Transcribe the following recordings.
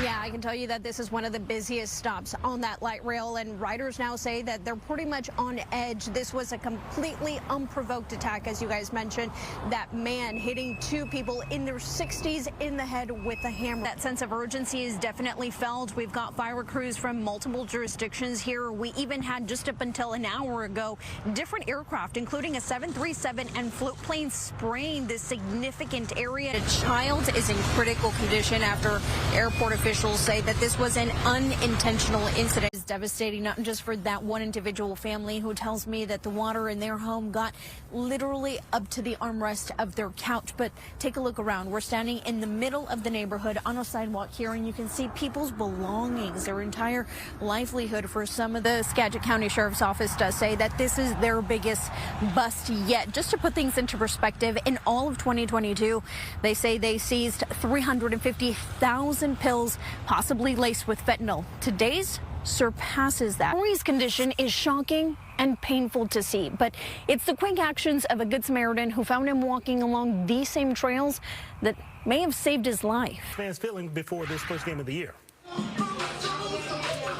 Yeah, I can tell you that this is one of the busiest stops on that light rail, and riders now say that they're pretty much on edge. This was a completely unprovoked attack, as you guys mentioned. That man hitting two people in their 60s in the head with a hammer. That sense of urgency is definitely felt. We've got fire crews from multiple jurisdictions here. We even had, just up until an hour ago, different aircraft, including a 737 and float plane, spraying this significant area. A child is in critical condition after airport officials say that this was an unintentional incident. It's devastating, not just for that one individual family who tells me that the water in their home got literally up to the armrest of their couch. But take a look around. We're standing in the middle of the neighborhood on a sidewalk here, and you can see people's belongings, their entire livelihood. For some of the Skagit County Sheriff's Office does say that this is their biggest bust yet. Just to put things into perspective, in all of 2022, they say they seized 350,000 pills, possibly laced with fentanyl. Today's surpasses that. Corey's condition is shocking and painful to see, but it's the quick actions of a Good Samaritan who found him walking along these same trails that may have saved his life. Fans feeling before this first game of the year.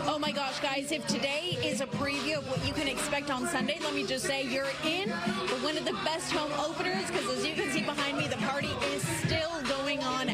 Oh my gosh, guys, if today is a preview of what you can expect on Sunday, let me just say you're in for one of the best home openers, because as you can see behind me, the party is still going on.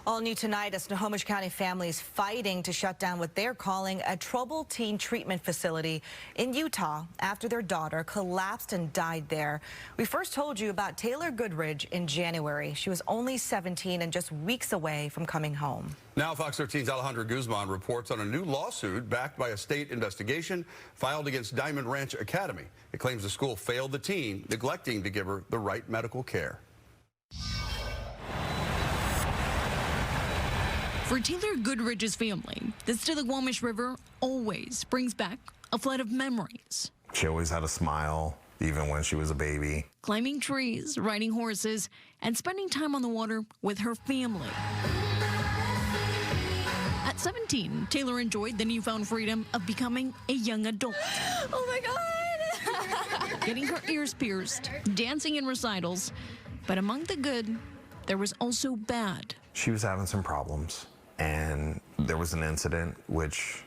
All new tonight, as Snohomish County families fighting to shut down what they're calling a troubled teen treatment facility in Utah after their daughter collapsed and died there. We first told you about Taylor Goodridge in January. She was only 17 and just weeks away from coming home. Now Fox 13's Alejandra Guzman reports on a new lawsuit backed by a state investigation filed against Diamond Ranch Academy. It claims the school failed the teen, neglecting to give her the right medical care. For Taylor Goodridge's family, the Stillaguamish River always brings back a flood of memories. She always had a smile, even when she was a baby. Climbing trees, riding horses, and spending time on the water with her family. At 17, Taylor enjoyed the newfound freedom of becoming a young adult. Oh my God! Getting her ears pierced, dancing in recitals. But among the good, there was also bad. She was having some problems, and there was an incident which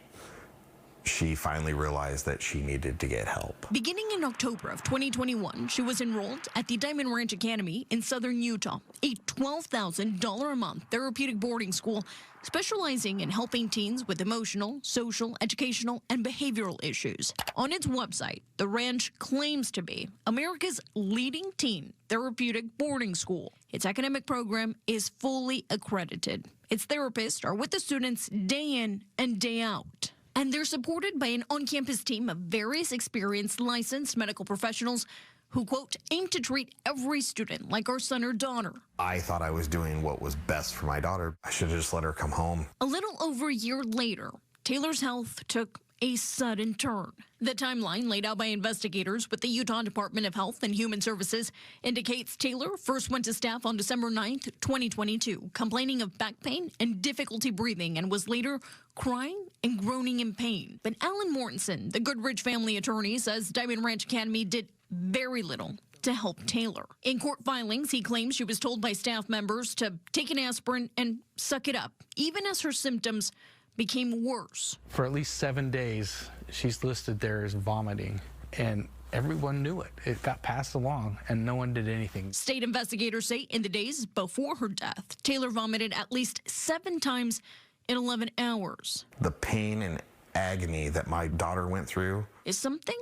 she finally realized that she needed to get help. Beginning in October of 2021, she was enrolled at the Diamond Ranch Academy in southern Utah, a $12,000 a month therapeutic boarding school specializing in helping teens with emotional, social, educational, and behavioral issues. On its website, the ranch claims to be America's leading teen therapeutic boarding school. Its academic program is fully accredited. Its therapists are with the students day in and day out. And they're supported by an on-campus team of various experienced licensed medical professionals who, quote, aim to treat every student like our son or daughter. I thought I was doing what was best for my daughter. I should have just let her come home. A little over a year later, Taylor's health took a sudden turn. The timeline laid out by investigators with the Utah Department of Health and Human Services indicates Taylor first went to staff on December 9th, 2022, complaining of back pain and difficulty breathing, and was later crying and groaning in pain. But Alan Mortensen, the Goodridge family attorney, says Diamond Ranch Academy did very little to help Taylor. In court filings, he claims she was told by staff members to take an aspirin and suck it up, even as her symptoms became worse. For at least 7 days, she's listed there as vomiting, and everyone knew it. It got passed along, and no one did anything. State investigators say in the days before her death, Taylor vomited at least 7 times in 11 hours. The pain and agony that my daughter went through is something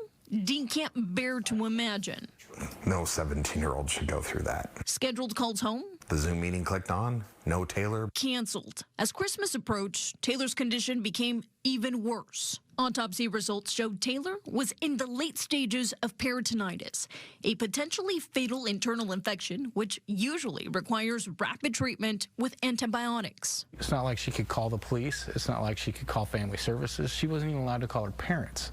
Dean can't bear to imagine. No 17-year-old should go through that. Scheduled calls home. The Zoom meeting clicked on. No Taylor. Canceled. As Christmas approached, Taylor's condition became even worse. Autopsy results showed Taylor was in the late stages of peritonitis, a potentially fatal internal infection which usually requires rapid treatment with antibiotics. It's not like she could call the police. It's not like she could call family services. She wasn't even allowed to call her parents.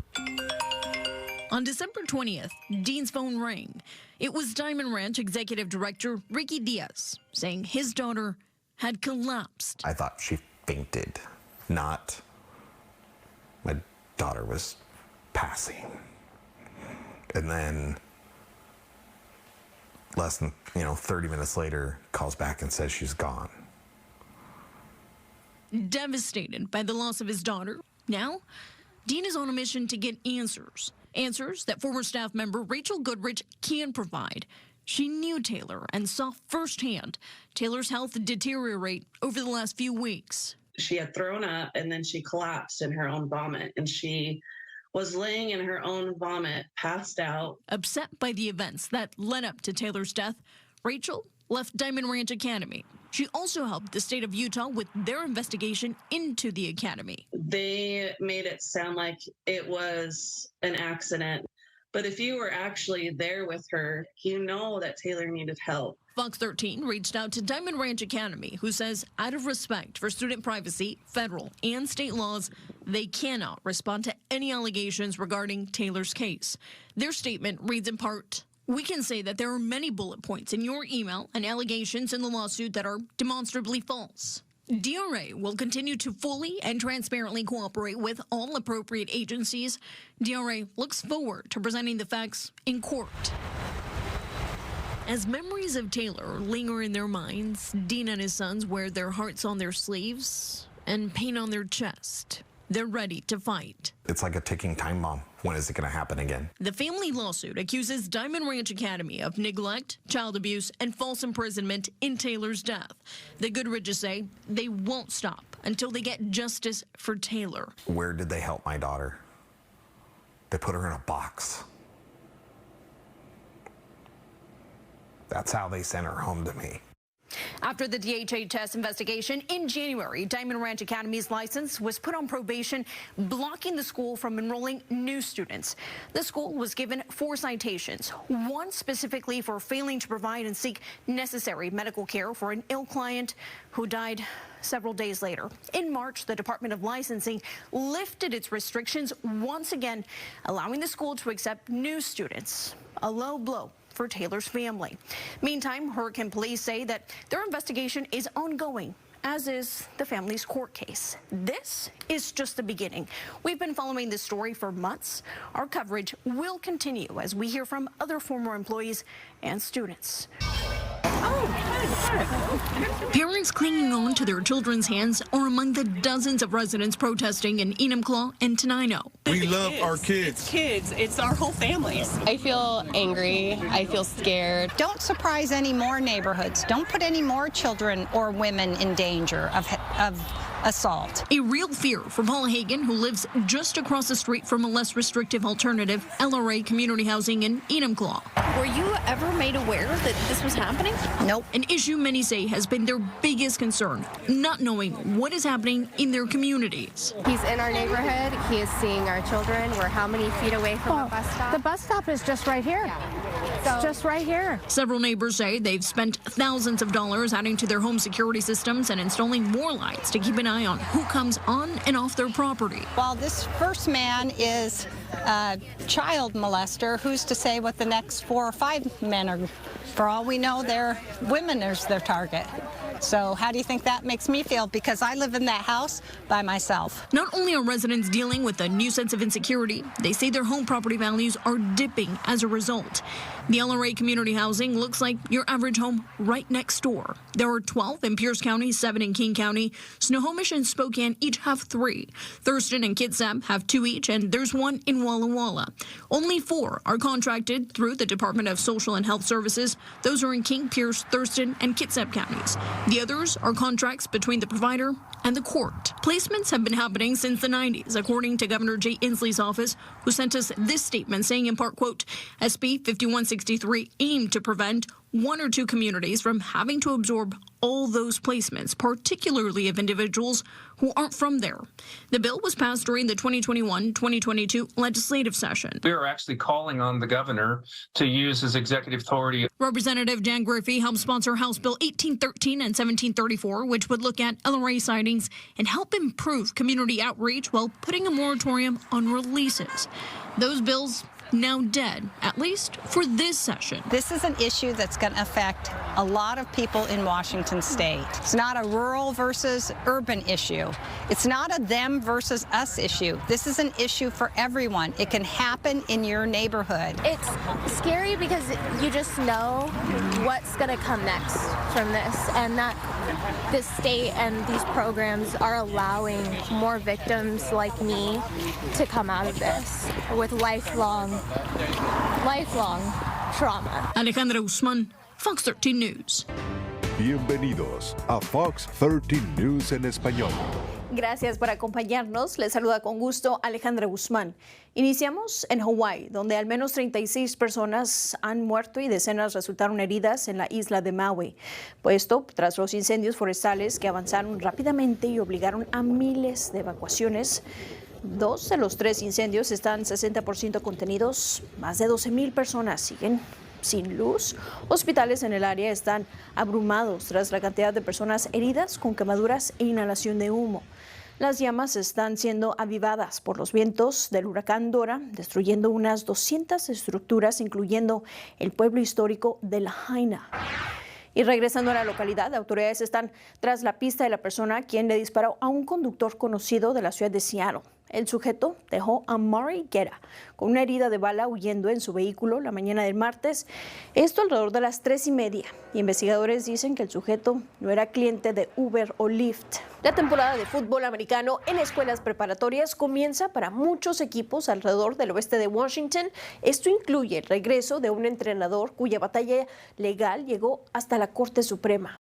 On December 20th, Dean's phone rang. It was Diamond Ranch Executive Director Ricky Diaz saying his daughter had collapsed. I thought she fainted, not my daughter was passing. And then less than 30 minutes later, calls back and says she's gone. devastated by the loss of his daughter. Now, Dean is on a mission to get answers. Answers that former staff member Rachel Goodrich can provide. She knew Taylor and saw firsthand Taylor's health deteriorate over the last few weeks. She had thrown up and then she collapsed in her own vomit, and she was laying in her own vomit, passed out. Upset by the events that led up to Taylor's death, Rachel left Diamond Ranch Academy. She also helped the state of Utah with their investigation into the academy. They made it sound like it was an accident. But if you were actually there with her, you know that Taylor needed help. Fox 13 reached out to Diamond Ranch Academy, who says out of respect for student privacy, federal and state laws, they cannot respond to any allegations regarding Taylor's case. Their statement reads in part, "We can say that there are many bullet points in your email and allegations in the lawsuit that are demonstrably false. DRA will continue to fully and transparently cooperate with all appropriate agencies. DRA looks forward to presenting the facts in court." As memories of Taylor linger in their minds, Dean and his sons wear their hearts on their sleeves and pain on their chest. They're ready to fight. It's like a ticking time bomb. When is it going to happen again? The family lawsuit accuses Diamond Ranch Academy of neglect, child abuse, and false imprisonment in Taylor's death. The Goodriches say they won't stop until they get justice for Taylor. Where did they help my daughter? They put her in a box. That's how they sent her home to me. After the DHHS investigation in January, Diamond Ranch Academy's license was put on probation, blocking the school from enrolling new students. The school was given 4 citations, one specifically for failing to provide and seek necessary medical care for an ill client who died several days later. In March, the Department of Licensing lifted its restrictions once again, allowing the school to accept new students. A low blow for Taylor's family. Meantime, Hurricane police say that their investigation is ongoing, as is the family's court case. This is just the beginning. We've been following this story for months. Our coverage will continue as we hear from other former employees and students. Parents clinging on to their children's hands are among the dozens of residents protesting in Enumclaw and Tenino. We love our kids. It's our whole families. I feel angry. I feel scared. Don't surprise any more neighborhoods. Don't put any more children or women in danger of assault. A real fear for Paula Hagan, who lives just across the street from a less restrictive alternative, LRA community housing in Enumclaw. Were you ever made aware that this was happening? Nope. An issue many say has been their biggest concern, not knowing what is happening in their communities. He's in our neighborhood. He is seeing our children. We're how many feet away from a bus stop? The bus stop is just right here. It's just right here. Several neighbors say they've spent thousands of dollars adding to their home security systems and installing more lights to keep an eye on who comes on and off their property. While this first man is a child molester, who's to say what the next 4 or 5 men are? For all we know, they're women as their target. So how do you think that makes me feel? Because I live in that house by myself. Not only are residents dealing with a new sense of insecurity, they say their home property values are dipping as a result. The LRA community housing looks like your average home right next door. There are 12 in Pierce County, 7 in King County. Snohomish and Spokane each have 3. Thurston and Kitsap have 2 each, and there's 1 in Walla Walla. Only 4 are contracted through the Department of Social and Health Services. Those are in King, Pierce, Thurston, and Kitsap counties. The others are contracts between the provider and the court. Placements have been happening since the 90s, according to Governor Jay Inslee's office, who sent us this statement saying in part, quote, SB 5163 aimed to prevent 1 or 2 communities from having to absorb all those placements, particularly of individuals who aren't from there. The bill was passed during the 2021-2022 legislative session. We are actually calling on the governor to use his executive authority. Representative Dan Griffey helped sponsor House Bill 1813 and 1734, which would look at LRA sightings and help improve community outreach while putting a moratorium on releases. Those bills now dead, at least for this session. This is an issue that's going to affect a lot of people in Washington state. It's not a rural versus urban issue. It's not a them versus us issue. This is an issue for everyone. It can happen in your neighborhood. It's scary because you just know what's going to come next from this, and that this state and these programs are allowing more victims like me to come out of this with lifelong trauma. Alejandra Guzman, Fox 13 News. Bienvenidos a Fox 13 News en español. Gracias por acompañarnos. Les saluda con gusto Alejandra Guzmán. Iniciamos en Hawái, donde al menos 36 personas han muerto y decenas resultaron heridas en la isla de Maui. Esto tras los incendios forestales que avanzaron rápidamente y obligaron a miles de evacuaciones. 2 de los 3 incendios están 60% contenidos. Más de 12,000 personas siguen sin luz. Hospitales en el área están abrumados tras la cantidad de personas heridas con quemaduras e inhalación de humo. Las llamas están siendo avivadas por los vientos del huracán Dora, destruyendo unas 200 estructuras, incluyendo el pueblo histórico de Lahaina. Y regresando a la localidad, autoridades están tras la pista de la persona quien le disparó a un conductor conocido de la ciudad de Seattle. El sujeto dejó a Murray Guerra con una herida de bala huyendo en su vehículo la mañana del martes. Esto alrededor de las 3:30. Investigadores dicen que el sujeto no era cliente de Uber o Lyft. La temporada de fútbol americano en escuelas preparatorias comienza para muchos equipos alrededor del oeste de Washington. Esto incluye el regreso de un entrenador cuya batalla legal llegó hasta la Corte Suprema.